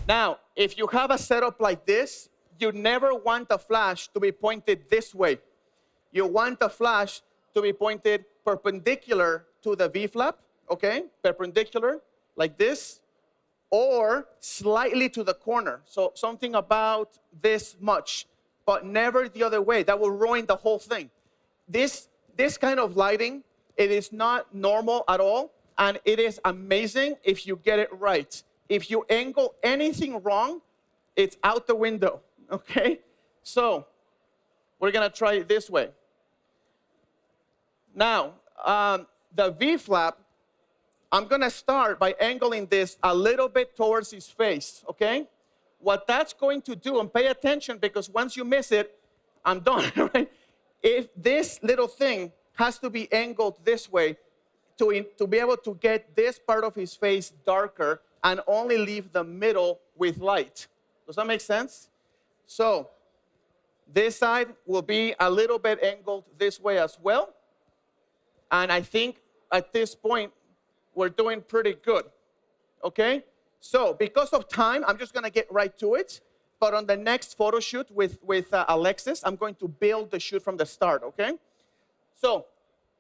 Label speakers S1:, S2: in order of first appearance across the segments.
S1: Now, if you have a setup like this, you never want the flash to be pointed this way. You want the flash to be pointed perpendicular to the V-flap, okay? Perpendicular, like this, or slightly to the corner. So something about this much, but never the other way. That will ruin the whole thing. This kind of lighting, it is not normal at all, and it is amazing if you get it right. If you angle anything wrong, it's out the window, okay? So we're gonna try it this way. Now, the V-flap, I'm gonna start by angling this a little bit towards his face, okay? What that's going to do, and pay attention because once you miss it, I'm done, right? If this little thing has to be angled this way to be able to get this part of his face darker and only leave the middle with light. Does that make sense? So this side will be a little bit angled this way as well. And I think at this point, we're doing pretty good, okay? So because of time, I'm just gonna get right to it. But on the next photo shoot with Alexis, I'm going to build the shoot from the start, okay? So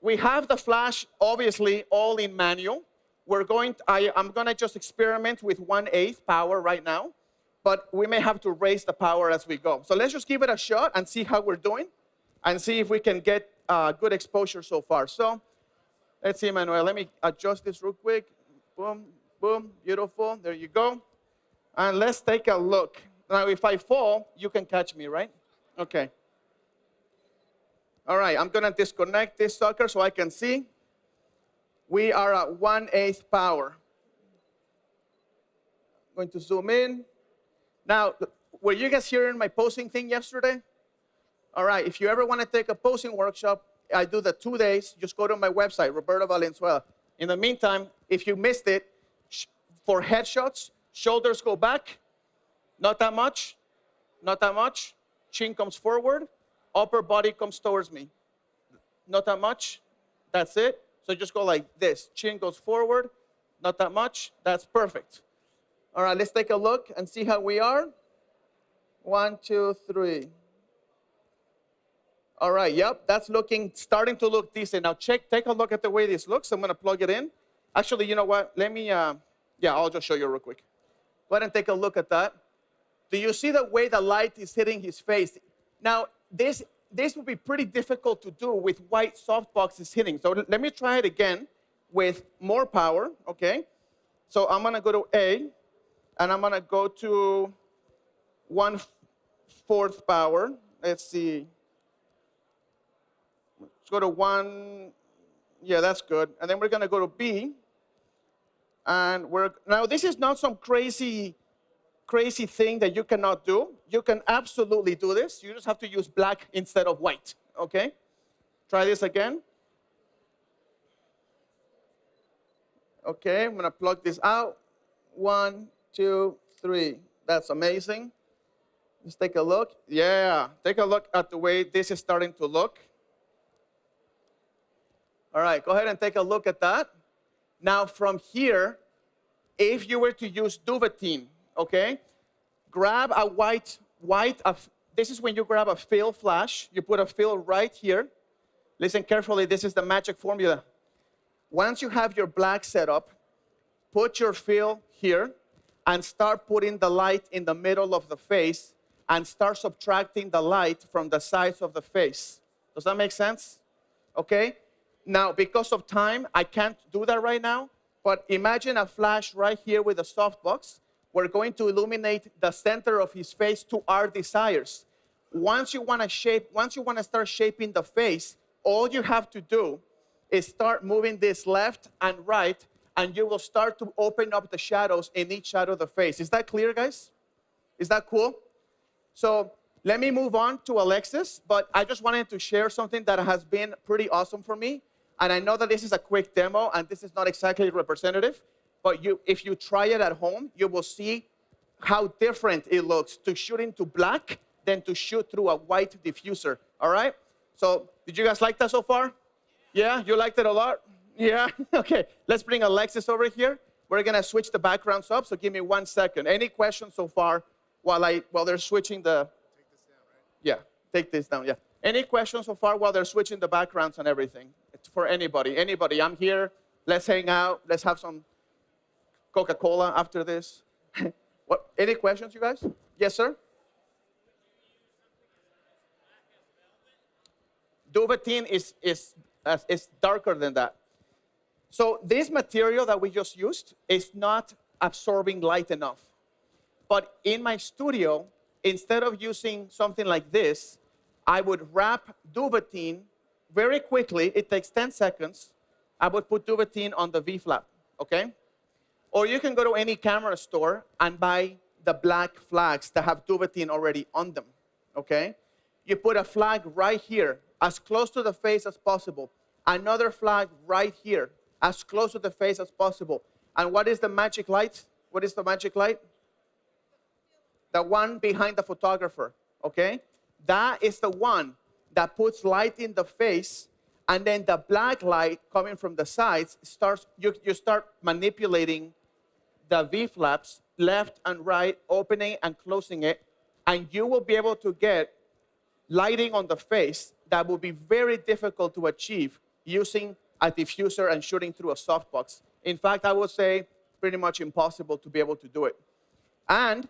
S1: we have the flash, obviously, all in manual. I'm gonna just experiment with 1/8 power right now, but we may have to raise the power as we go. So let's just give it a shot and see how we're doing and see if we can get good exposure so far. So let's see, Manuel, let me adjust this real quick. Boom, boom, beautiful, there you go. And let's take a look. Now, if I fall, you can catch me, right? Okay. All right, I'm gonna disconnect this sucker so I can see. We are at 1/8 power. I'm going to zoom in. Now, were you guys hearing my posing thing yesterday? All right, if you ever wanna take a posing workshop, I do the 2 days. Just go to my website, Roberto Valenzuela. In the meantime, if you missed it, for headshots, shoulders go back, not that much, not that much. Chin comes forward, upper body comes towards me. Not that much, that's it. So just go like this. Chin goes forward, not that much, that's perfect. All right, let's take a look and see how we are. 1, 2, 3. All right, yep, that's starting to look decent. Now take a look at the way this looks. I'm gonna plug it in. Actually, you know what? Let me, I'll just show you real quick. Go ahead and take a look at that. Do you see the way the light is hitting his face? Now, this would be pretty difficult to do with white softboxes hitting. So let me try it again with more power, okay? So I'm gonna go to A, and I'm gonna go to 1/4 power. Let's see. Let's go to 1, yeah, that's good. And then we're gonna go to B, and now this is not some crazy thing that you cannot do. You can absolutely do this. You just have to use black instead of white, okay? Try this again. Okay, I'm gonna plug this out. 1, 2, 3. That's amazing. Let's take a look. Yeah, take a look at the way this is starting to look. All right, go ahead and take a look at that. Now from here, if you were to use Duvetine, okay, grab a this is when you grab a fill flash. You put a fill right here. Listen carefully, this is the magic formula. Once you have your black set up, put your fill here and start putting the light in the middle of the face and start subtracting the light from the sides of the face. Does that make sense? Okay? Now, because of time, I can't do that right now, but imagine a flash right here with a softbox. We're going to illuminate the center of his face to our desires. Once you want to start shaping the face, all you have to do is start moving this left and right, and you will start to open up the shadows in each side of the face. Is that clear, guys? Is that cool? So let me move on to Alexis, but I just wanted to share something that has been pretty awesome for me. And I know that this is a quick demo, and this is not exactly representative, but if you try it at home, you will see how different it looks to shoot into black than to shoot through a white diffuser, all right? So did you guys like that so far? Yeah, you liked it a lot? Yeah, okay. Let's bring Alexis over here. We're gonna switch the backgrounds up, so give me 1 second. Any questions so far while they're switching the... Take this down, right? Yeah, take this down, yeah. Any questions so far while they're switching the backgrounds and everything? It's for anybody, anybody. I'm here, let's hang out, let's have some Coca-Cola after this. What? Any questions, you guys? Yes, sir? Duvetine is darker than that. So this material that we just used is not absorbing light enough. But in my studio, instead of using something like this, I would wrap Duvetine very quickly. It takes 10 seconds. I would put Duvetine on the V-flap, okay? Or you can go to any camera store and buy the black flags that have Duvetine already on them, okay? You put a flag right here, as close to the face as possible. Another flag right here, as close to the face as possible. And what is the magic light? What is the magic light? The one behind the photographer, okay? That is the one that puts light in the face, and then the black light coming from the sides starts, you start manipulating the V-flaps left and right, opening and closing it, and you will be able to get lighting on the face that will be very difficult to achieve using a diffuser and shooting through a softbox. In fact, I would say pretty much impossible to be able to do it. And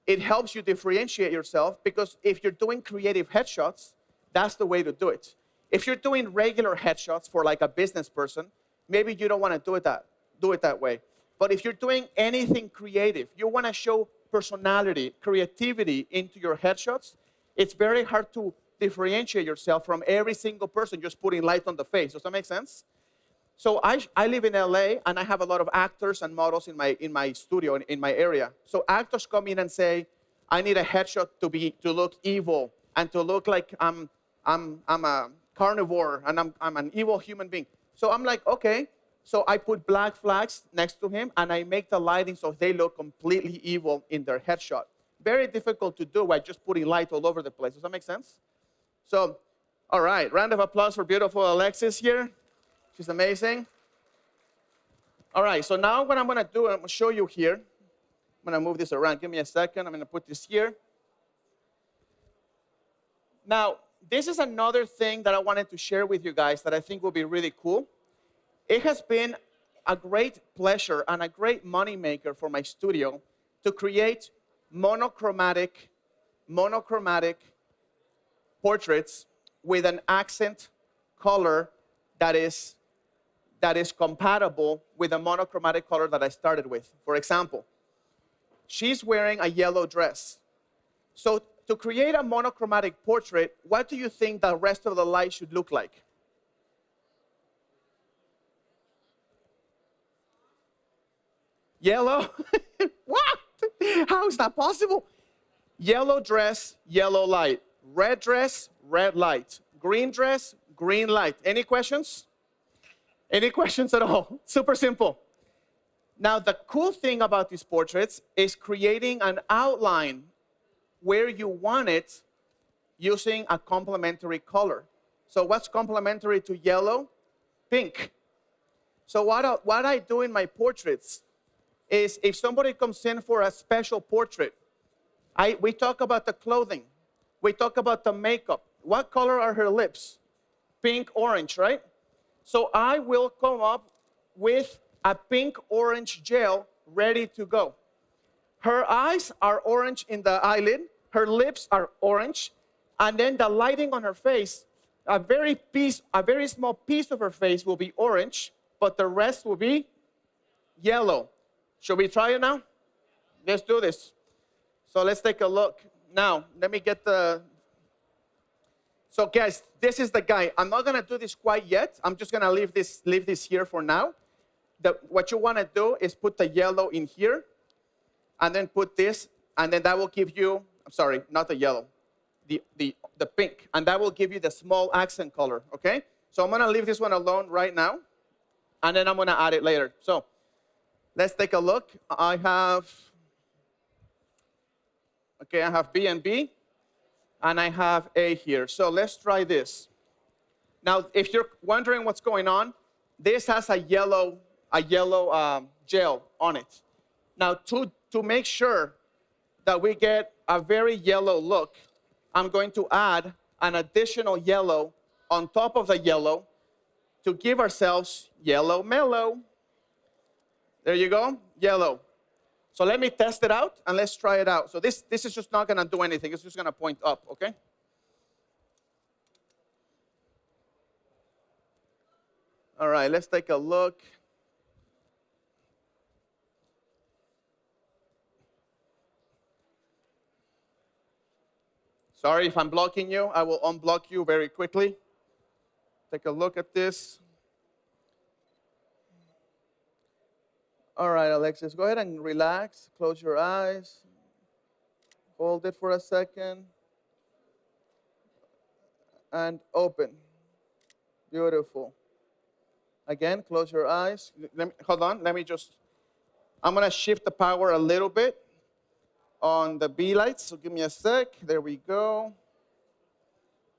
S1: it helps you differentiate yourself, because if you're doing creative headshots, that's the way to do it. If you're doing regular headshots for like a business person, maybe you don't want to do it that way. But if you're doing anything creative, you want to show personality, creativity into your headshots, it's very hard to differentiate yourself from every single person just putting light on the face. Does that make sense? So I live in LA, and I have a lot of actors and models in my studio, in my area. So actors come in and say, I need a headshot to look evil and to look like I'm a carnivore and I'm an evil human being. So I'm like, okay. So I put black flags next to him, and I make the lighting so they look completely evil in their headshot. Very difficult to do by just putting light all over the place. Does that make sense? So, all right, round of applause for beautiful Alexis here. She's amazing. All right, so now what I'm gonna do, I'm gonna show you here. I'm gonna move this around. Give me a second. I'm gonna put this here. Now, this is another thing that I wanted to share with you guys that I think will be really cool. It has been a great pleasure and a great money maker for my studio to create monochromatic portraits with an accent color that is compatible with the monochromatic color that I started with. For example, she's wearing a yellow dress. So to create a monochromatic portrait, what do you think the rest of the light should look like? Yellow? What? How is that possible? Yellow dress, yellow light. Red dress, red light. Green dress, green light. Any questions? Any questions at all? Super simple. Now, the cool thing about these portraits is creating an outline where you want it using a complementary color. So what's complementary to yellow? Pink. So what I do in my portraits is if somebody comes in for a special portrait, we talk about the clothing. We talk about the makeup. What color are her lips? Pink, orange, right? So I will come up with a pink-orange gel ready to go. Her eyes are orange in the eyelid. Her lips are orange. And then the lighting on her face, a very small piece of her face will be orange, but the rest will be yellow. Should we try it now? Let's do this. So let's take a look. Now, let me get the... So guys, this is the guy. I'm not gonna do this quite yet. I'm just gonna leave this here for now. What you wanna do is put the yellow in here, and then put this, and then that will give you, I'm sorry, not the yellow, the pink, and that will give you the small accent color, okay? So I'm gonna leave this one alone right now, and then I'm gonna add it later. So let's take a look. I have B and B, and I have A here. So let's try this. Now, if you're wondering what's going on, this has a yellow gel on it. Now, to make sure that we get a very yellow look, I'm going to add an additional yellow on top of the yellow to give ourselves yellow mellow. There you go, yellow. So let me test it out and let's try it out. So this is just not gonna do anything, it's just gonna point up, okay? All right, let's take a look. Sorry if I'm blocking you, I will unblock you very quickly. Take a look at this. All right, Alexis, go ahead and relax. Close your eyes. Hold it for a second. And open. Beautiful. Again, close your eyes. Hold on, I'm gonna shift the power a little bit on the B lights, so give me a sec. There we go.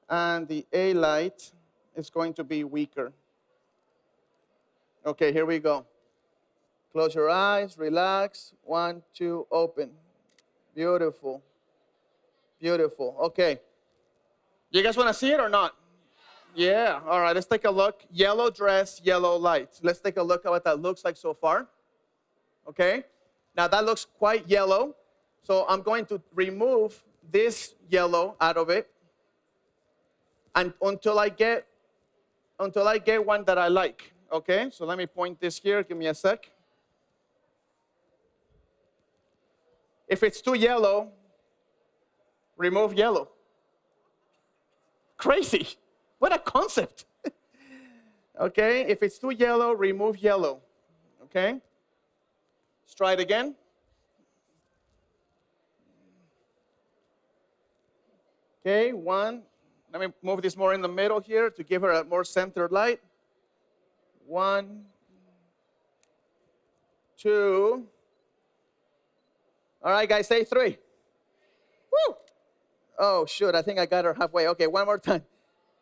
S1: And the A light is going to be weaker. Okay, here we go. Close your eyes, relax. 1, 2, open. Beautiful. Beautiful. Okay. You guys want to see it or not? Yeah. All right, let's take a look. Yellow dress, yellow light. Let's take a look at what that looks like so far. Okay. Now that looks quite yellow. So I'm going to remove this yellow out of it and until I get one that I like. Okay? So let me point this here. Give me a sec. If it's too yellow, remove yellow. Crazy. What a concept. Okay? If it's too yellow, remove yellow. Okay? Let's try it again. Okay, 1. Let me move this more in the middle here to give her a more centered light. 1, 2. All right, guys, say 3. Woo! Oh, shoot, I think I got her halfway. Okay, one more time.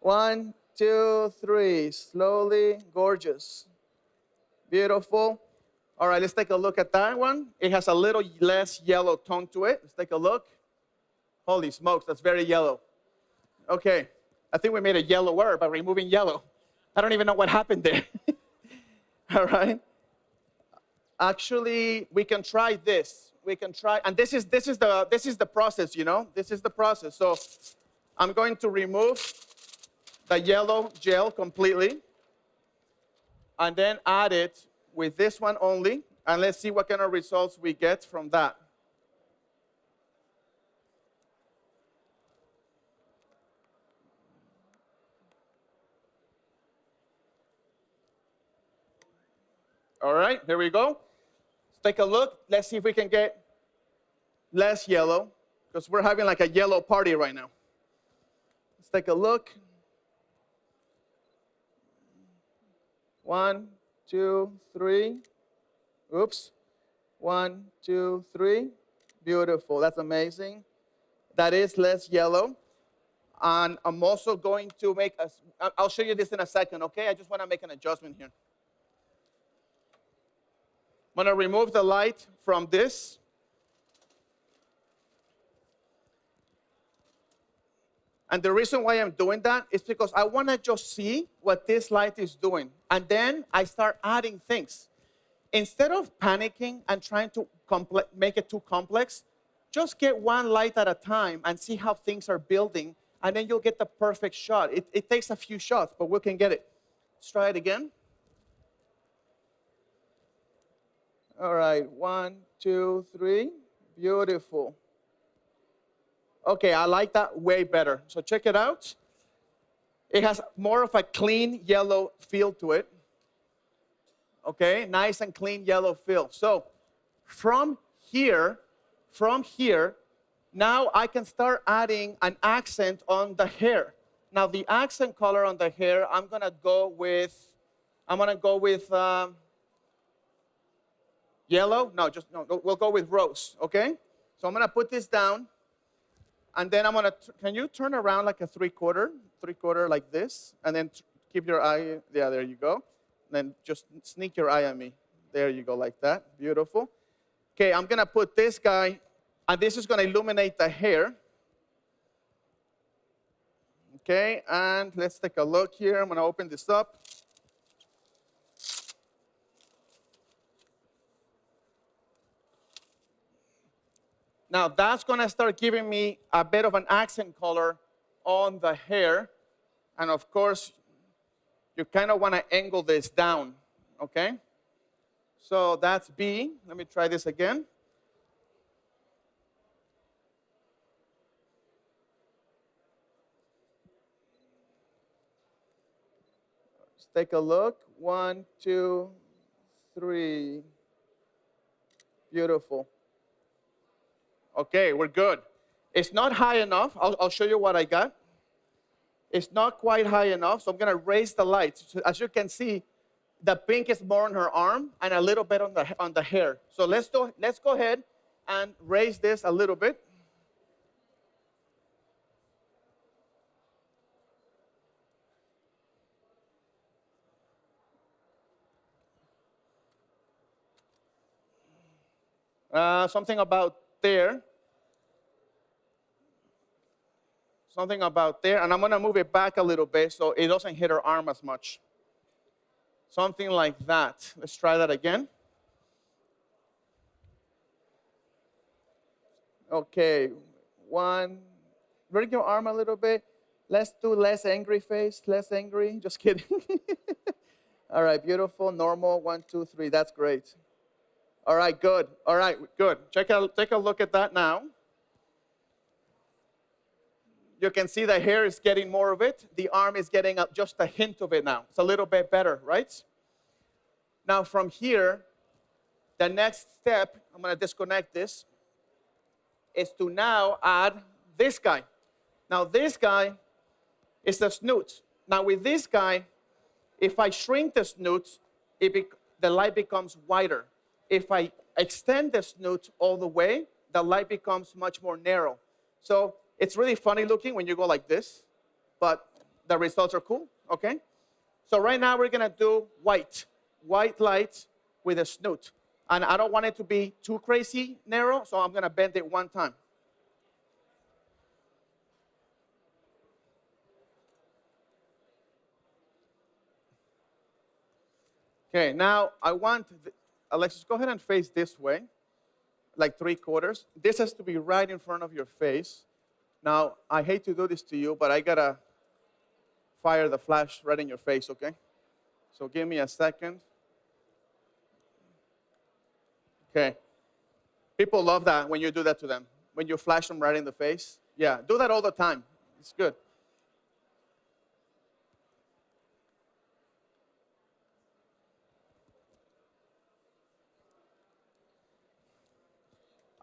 S1: 1, 2, 3. Slowly, gorgeous. Beautiful. All right, let's take a look at that one. It has a little less yellow tone to it. Let's take a look. Holy smokes, that's very yellow. Okay, I think we made it yellower by removing yellow. I don't even know what happened there. All right. Actually, we can try this. We can try, and this is the process, you know. This is the process. So I'm going to remove the yellow gel completely, and then add it with this one only, and let's see what kind of results we get from that. All right, here we go. Let's take a look. Let's see if we can get less yellow, because we're having like a yellow party right now. Let's take a look. 1, 2, 3. Oops. 1, 2, 3. Beautiful. That's amazing. That is less yellow. And I'm also going to make I'll show you this in a second, okay? I just want to make an adjustment here. I'm going to remove the light from this. And the reason why I'm doing that is because I want to just see what this light is doing. And then I start adding things. Instead of panicking and trying to make it too complex, just get one light at a time and see how things are building, and then you'll get the perfect shot. It takes a few shots, but we can get it. Let's try it again. All right, 1, 2, 3. Beautiful. Okay, I like that way better. So check it out. It has more of a clean yellow feel to it. Okay, nice and clean yellow feel. So from here, now I can start adding an accent on the hair. Now the accent color on the hair, I'm gonna go with yellow? No, we'll go with rose, okay? So I'm gonna put this down, and then can you turn around like a three-quarter like this, and then keep your eye, yeah, there you go. Then just sneak your eye at me. There you go, like that. Beautiful. Okay, I'm going to put this guy, and this is going to illuminate the hair. Okay, and let's take a look here. I'm going to open this up. Now, that's going to start giving me a bit of an accent color on the hair. And of course, you kind of want to angle this down, okay? So that's B. Let me try this again. Let's take a look. 1, 2, 3. Beautiful. Okay, we're good. It's not high enough. I'll show you what I got. It's not quite high enough, so I'm going to raise the light. So as you can see, the pink is more on her arm and a little bit on the hair. So let's go ahead and raise this a little bit. Something about there. Something about there. And I'm going to move it back a little bit so it doesn't hit her arm as much. Something like that. Let's try that again. Okay. 1. Bring your arm a little bit. Let's do less angry face. Less angry. Just kidding. All right. Beautiful. Normal. 1, 2, 3. That's great. All right. Good. All right. Good. Take a look at that now. You can see the hair is getting more of it. The arm is getting just a hint of it now. It's a little bit better, right? Now from here, the next step, I'm going to disconnect this, is to now add this guy. Now this guy is the snoot. Now with this guy, if I shrink the snoot, the light becomes wider. If I extend the snoot all the way, the light becomes much more narrow. So it's really funny looking when you go like this, but the results are cool, okay? So right now we're gonna do white light with a snoot. And I don't want it to be too crazy narrow, so I'm gonna bend it one time. Okay, now I want, Alexis, go ahead and face this way, like 3/4. This has to be right in front of your face. Now, I hate to do this to you, but I gotta fire the flash right in your face, okay? So give me a second. Okay. People love that when you do that to them, when you flash them right in the face. Yeah, do that all the time. It's good.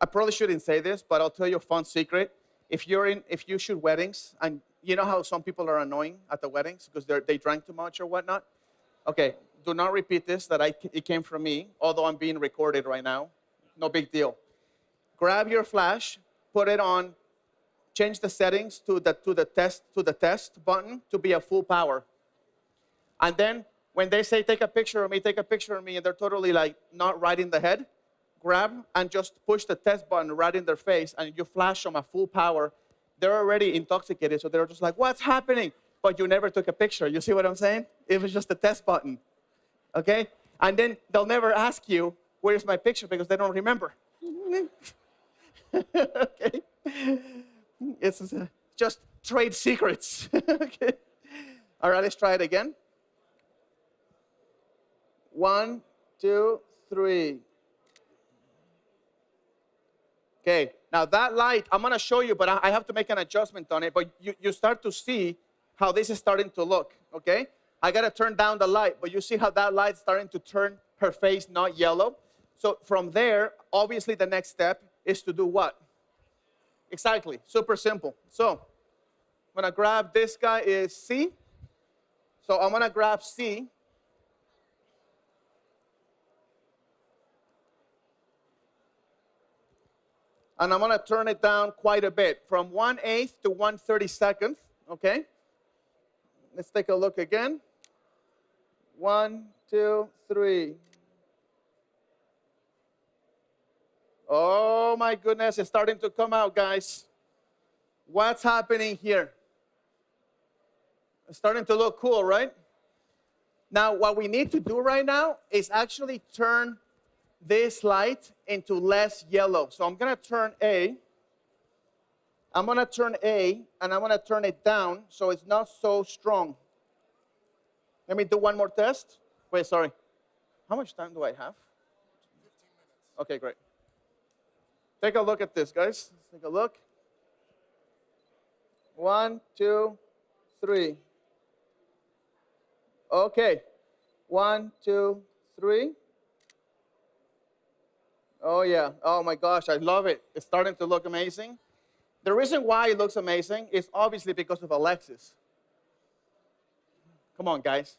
S1: I probably shouldn't say this, but I'll tell you a fun secret. If you shoot weddings, and you know how some people are annoying at the weddings because they drank too much or whatnot? Okay, do not repeat this, it came from me, although I'm being recorded right now. No big deal. Grab your flash, put it on, change the settings to the test button to be a full power. And then when they say take a picture of me, and they're totally like not right in the head, grab and just push the test button right in their face, and you flash them at full power. They're already intoxicated, so they're just like, what's happening? But you never took a picture. You see what I'm saying? It was just a test button, okay? And then they'll never ask you, where's my picture, because they don't remember. Okay? It's just trade secrets, okay? All right, let's try it again. 1, 2, 3. Okay, now that light, I'm going to show you, but I have to make an adjustment on it. But you start to see how this is starting to look, okay? I got to turn down the light, but you see how that light's starting to turn her face not yellow? So from there, obviously the next step is to do what? Exactly, super simple. So I'm going to grab this guy is C. So I'm going to grab C. And I'm going to turn it down quite a bit, from 1/8 to 1/32, okay? Let's take a look again. 1, 2, 3. Oh my goodness, it's starting to come out, guys. What's happening here? It's starting to look cool, right? Now, what we need to do right now is actually turn this light into less yellow. So I'm going to turn A. I'm going to turn A, and I'm going to turn it down so it's not so strong. Let me do one more test. Wait, sorry. How much time do I have? 15 minutes. Okay, great. Take a look at this, guys. Let's take a look. 1, 2, 3. Okay. 1, 2, 3. Oh, yeah. Oh, my gosh. I love it. It's starting to look amazing. The reason why it looks amazing is obviously because of Alexis. Come on, guys.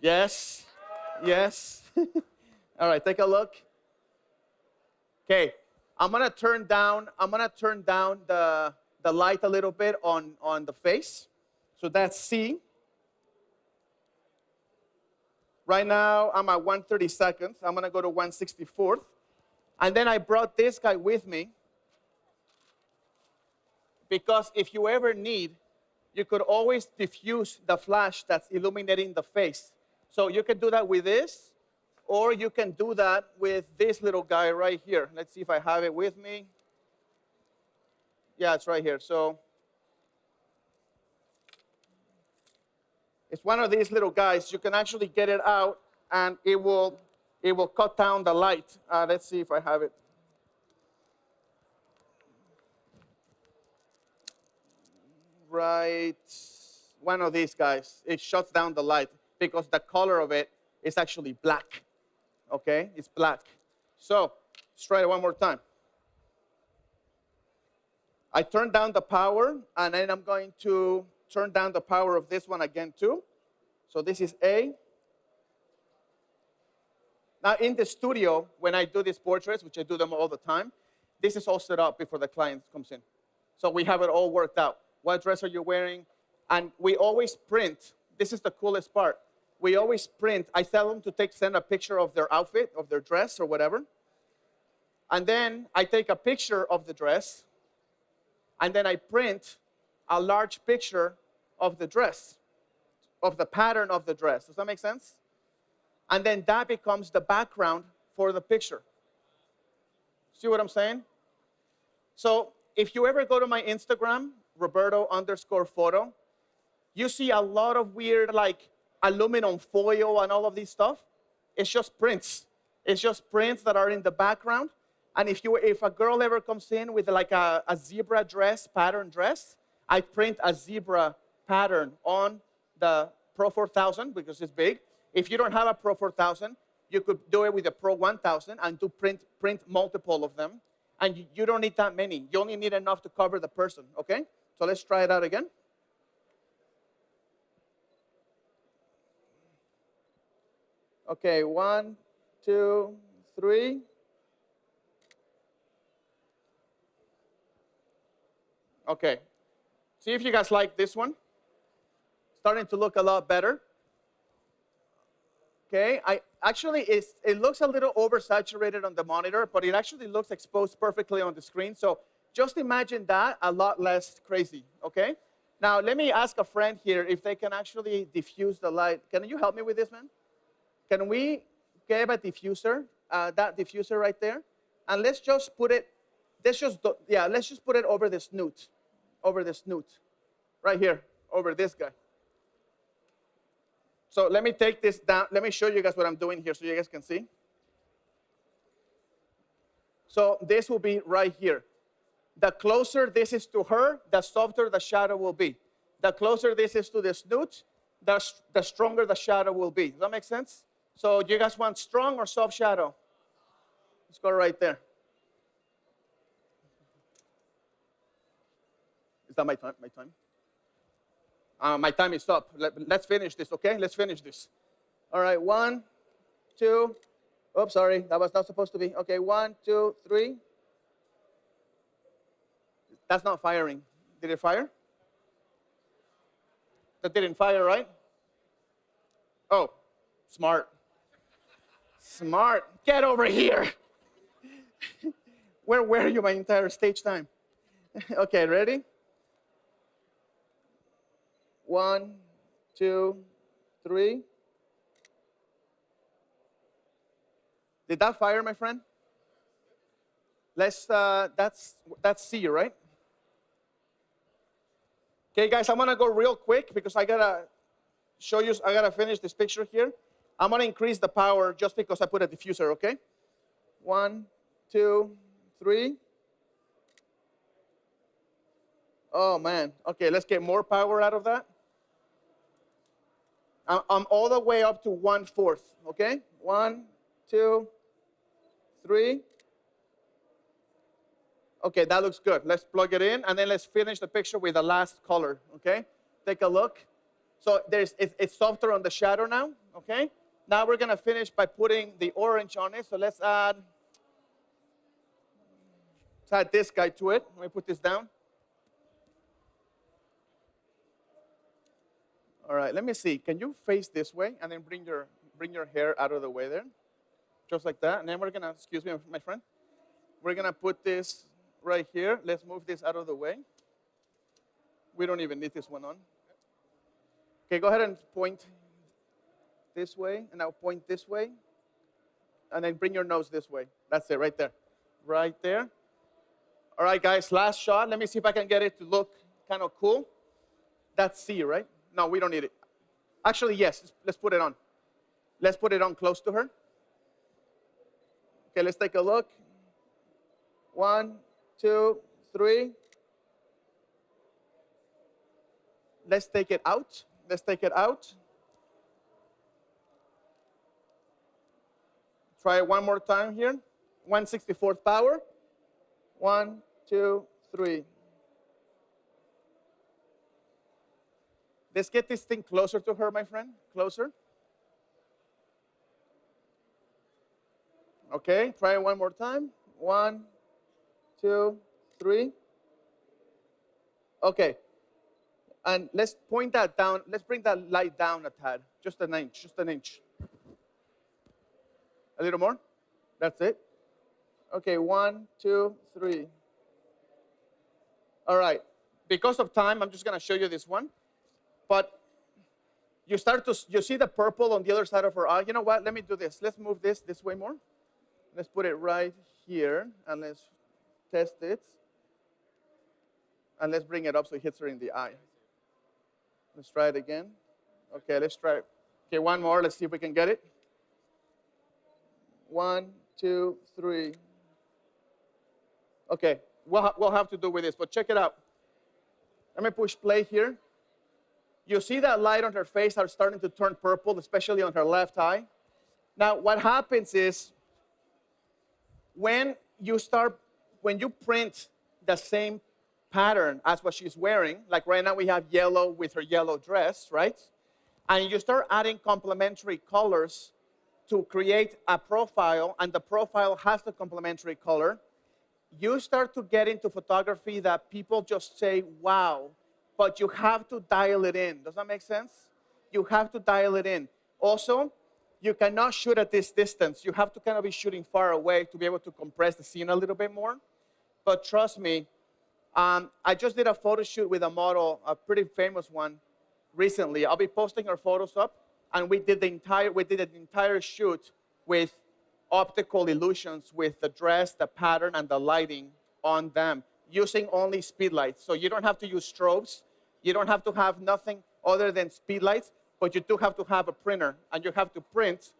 S1: Yes. Yes. All right, take a look. Okay. I'm going to turn down the light a little bit on the face. So that's C. Right now, I'm at 1/32. I'm going to go to 1/64. And then I brought this guy with me because if you ever need, you could always diffuse the flash that's illuminating the face. So you can do that with this, or you can do that with this little guy right here. Let's see if I have it with me. Yeah, it's right here. So it's one of these little guys. You can actually get it out, and it will cut down the light. Let's see if I have it. Right, one of these guys. It shuts down the light because the color of it is actually black. Okay, it's black. So let's try it one more time. I turn down the power, and then I'm going to turn down the power of this one again too. So this is A. Now in the studio, when I do these portraits, which I do them all the time, this is all set up before the client comes in. So we have it all worked out. What dress are you wearing? And we always print. This is the coolest part. We always print. I tell them to send a picture of their outfit, of their dress or whatever. And then I take a picture of the dress. And then I print a large picture of the dress, of the pattern of the dress. Does that make sense? And then that becomes the background for the picture. See what I'm saying? So if you ever go to my Instagram, Roberto_photo, you see a lot of weird like aluminum foil and all of this stuff. It's just prints. It's just prints that are in the background. And if a girl ever comes in with like a zebra dress, pattern dress, I print a zebra pattern on the Pro 4000 because it's big. If you don't have a Pro 4000, you could do it with a Pro 1000 and print multiple of them. And you don't need that many. You only need enough to cover the person, okay? So let's try it out again. Okay, 1, 2, 3. Okay. See if you guys like this one. Starting to look a lot better. Okay, it looks a little oversaturated on the monitor, but it actually looks exposed perfectly on the screen. So just imagine that a lot less crazy, okay? Now, let me ask a friend here if they can actually diffuse the light. Can you help me with this, man? Can we get a diffuser, that diffuser right there? And let's just put it, let's just put it over the snoot, right here, over this guy. So let me take this down. Let me show you guys what I'm doing here so you guys can see. So this will be right here. The closer this is to her, the softer the shadow will be. The closer this is to the snoot, the stronger the shadow will be. Does that make sense? So do you guys want strong or soft shadow? Let's go right there. Is that my time? My time is up. Let's finish this, okay? Let's finish this. All right, 1, 2. Oops, sorry, that was not supposed to be. Okay, 1, 2, 3. That's not firing. Did it fire? That didn't fire, right? Oh, smart. Smart. Get over here. Where were you my entire stage time? Okay, ready? 1, 2, 3. Did that fire, my friend? Let's, that's C, right? Okay, guys, I'm gonna go real quick because I gotta show you, I gotta finish this picture here. I'm gonna increase the power just because I put a diffuser, okay? 1, 2, 3. Oh man, okay, let's get more power out of that. I'm all the way up to 1/4, okay? 1, 2, 3. Okay, that looks good. Let's plug it in, and then let's finish the picture with the last color, okay? Take a look. So it's softer on the shadow now, okay? Now we're gonna finish by putting the orange on it. So let's add this guy to it. Let me put this down. All right, let me see. Can you face this way and then bring your hair out of the way there? Just like that. And then we're gonna, excuse me, my friend. We're gonna put this right here. Let's move this out of the way. We don't even need this one on. Okay, go ahead and point this way, and now point this way. And then bring your nose this way. That's it, right there. Right there. All right, guys, last shot. Let me see if I can get it to look kind of cool. That's C, right? No, we don't need it. Actually, yes, let's put it on. Let's put it on close to her. Okay, let's take a look. 1, 2, 3. Let's take it out. Let's take it out. Try it one more time here. 1/64 power. 1, 2, 3. Let's get this thing closer to her, my friend. Closer. Okay, try it one more time. 1, 2, 3. Okay. And let's point that down. Let's bring that light down a tad. Just an inch, just an inch. A little more. That's it. Okay, 1, 2, 3. All right. Because of time, I'm just going to show you this one. But you see the purple on the other side of her eye. You know what? Let me do this. Let's move this way more. Let's put it right here, and let's test it. And let's bring it up so it hits her in the eye. Let's try it again. Okay, let's try it. Okay, one more. Let's see if we can get it. 1, 2, 3. Okay, we'll have to do with this, but check it out. Let me push play here. You see that light on her face are starting to turn purple, especially on her left eye. Now, what happens is when you print the same pattern as what she's wearing, like right now we have yellow with her yellow dress, right? And you start adding complementary colors to create a profile, and the profile has the complementary color, you start to get into photography that people just say, wow, but you have to dial it in. Does that make sense? You have to dial it in. Also, you cannot shoot at this distance. You have to kind of be shooting far away to be able to compress the scene a little bit more. But trust me, I just did a photo shoot with a model, a pretty famous one, recently. I'll be posting her photos up, and we did an entire shoot with optical illusions with the dress, the pattern, and the lighting on them, using only speed lights. So you don't have to use strobes. You don't have to have nothing other than speed lights, but you do have to have a printer, and you have to print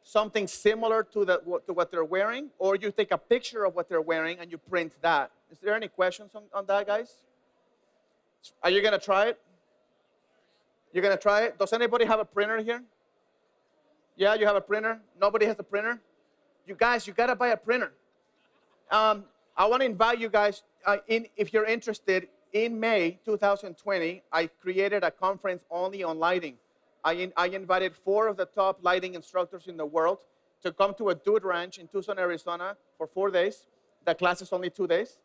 S1: something similar to what they're wearing, or you take a picture of what they're wearing and you print that. Is there any questions on that, guys? Are you going to try it? You're going to try it? Does anybody have a printer here? Yeah, you have a printer? Nobody has a printer? You guys, you got to buy a printer. I want to invite you guys, if you're interested, in May 2020, I created a conference only on lighting. I invited 4 of the top lighting instructors in the world to come to a dude ranch in Tucson, Arizona for 4 days. The class is only 2 days.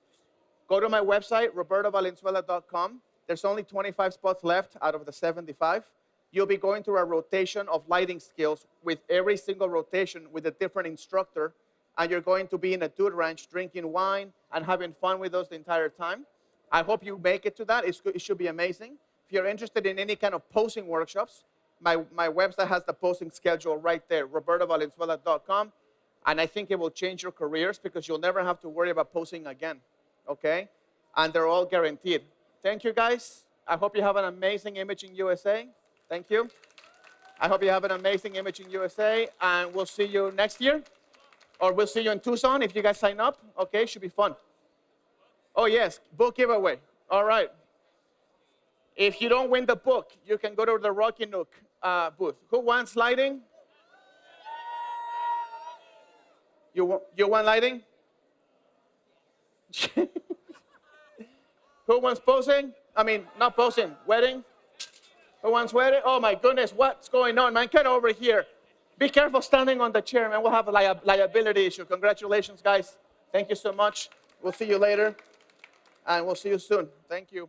S1: Go to my website, robertovalenzuela.com. There's only 25 spots left out of the 75. You'll be going through a rotation of lighting skills with every single rotation with a different instructor. and you're going to be in a dude ranch drinking wine and having fun with us the entire time. I hope you make it to that. It should be amazing. If you're interested in any kind of posing workshops, my website has the posing schedule right there, robertovalenzuela.com. And I think it will change your careers because you'll never have to worry about posing again, okay? And they're all guaranteed. Thank you, guys. I hope you have an amazing Imaging USA. Thank you. I hope you have an amazing Imaging USA, and we'll see you next year. Or we'll see you in Tucson if you guys sign up. Okay, should be fun. Oh, yes, book giveaway. All right. If you don't win the book, you can go to the Rocky Nook booth. Who wants lighting? You want lighting? Who wants posing? I mean, not posing, wedding? Who wants wedding? Oh my goodness, what's going on, man? Get over here. Be careful standing on the chair, man. We'll have a liability issue. Congratulations, guys. Thank you so much. We'll see you later, and we'll see you soon. Thank you.